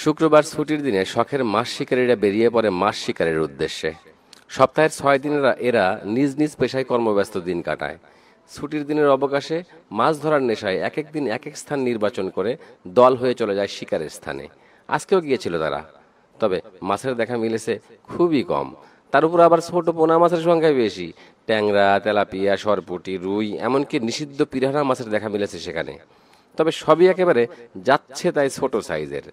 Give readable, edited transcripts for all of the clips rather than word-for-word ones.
শুক্রবার ছুটির দিনে শখের মাছ শিকারীরা বেরিয়ে পড়ে মাছ শিকারের উদ্দেশ্যে। সপ্তাহের 6 দিন এরা নিজ নিজ পেশায় কর্মব্যস্ত দিন কাটায়। ছুটির দিনের অবকাশে মাছ ধরার নেশায় এক এক দিন এক এক স্থান নির্বাচন করে দল হয়ে চলে যায় শিকারের স্থানে। আজকেও গিয়েছিল তারা, তবে মাছের দেখা মিলেছে খুবই কম। তার উপর আবার ছোট পোনা মাছের সংখ্যাই বেশি। ট্যাংরা, তেলাপিয়া, সরপুঁটি, রুই, এমনকি নিষিদ্ধ পিরানা মাছের দেখা মিলেছে সেখানে। তবে সবই একেবারে যাচ্ছে তাই ছোট সাইজের।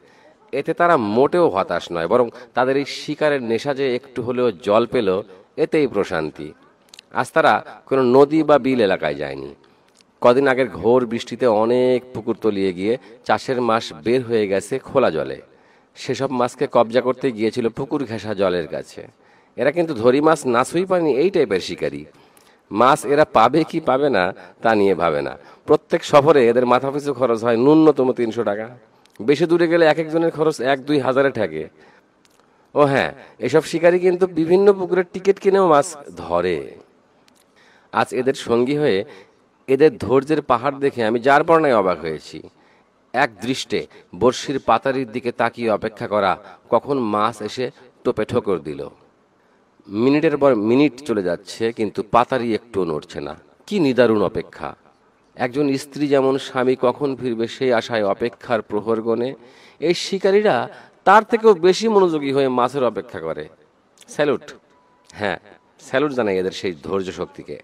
এতে তারা মোটেও হতাশ নয়, বরং তাদের এই শিকারের নেশা যে একটু হলেও জল পেল, এতেই প্রশান্তি। আজ তারা কোনো নদী বা বিল এলাকায় যায়নি। কদিন আগের ঘোর বৃষ্টিতে অনেক পুকুর তলিয়ে গিয়ে চাষের মাছ বের হয়ে গেছে খোলা জলে। সেসব মাছকে কবজা করতে গিয়েছিল পুকুর ঘেঁষা জলের কাছে। এরা কিন্তু ধরি মাছ না ছুঁই পায়নি, এই টাইপের শিকারী। মাছ এরা পাবে কি পাবে না তা নিয়ে ভাবে না। প্রত্যেক সফরে এদের মাথাপিছু খরচ হয় ন্যূনতম 300 টাকা। বেশি দূরে গেলে এক একজনের খরচ 1-2 হাজারে ঠেকে। ও হ্যাঁ, এসব শিকারী কিন্তু বিভিন্ন পুকুরের টিকিট কিনেও মাছ ধরে। আজ এদের সঙ্গী হয়ে এদের ধৈর্যের পাহাড় দেখে আমি যার পর নাই অবাক হয়েছি। এক দৃষ্টে বড়শির পাতারির দিকে তাকিয়ে অপেক্ষা করা কখন মাছ এসে টোপে ঠোকর দিল। মিনিটের পর মিনিট চলে যাচ্ছে, কিন্তু পাতারি একটুও নড়ছে না। কি নিদারুণ অপেক্ষা! একজন স্ত্রী যেমন স্বামী কখন ফিরবে সেই আশায় অপেক্ষার প্রহর গণে, এই শিকারীরা তার থেকেও বেশি মনোযোগী হয়ে মাছের অপেক্ষা করে। স্যালুট! হ্যাঁ, স্যালুট জানাই এদের সেই ধৈর্য শক্তিকে।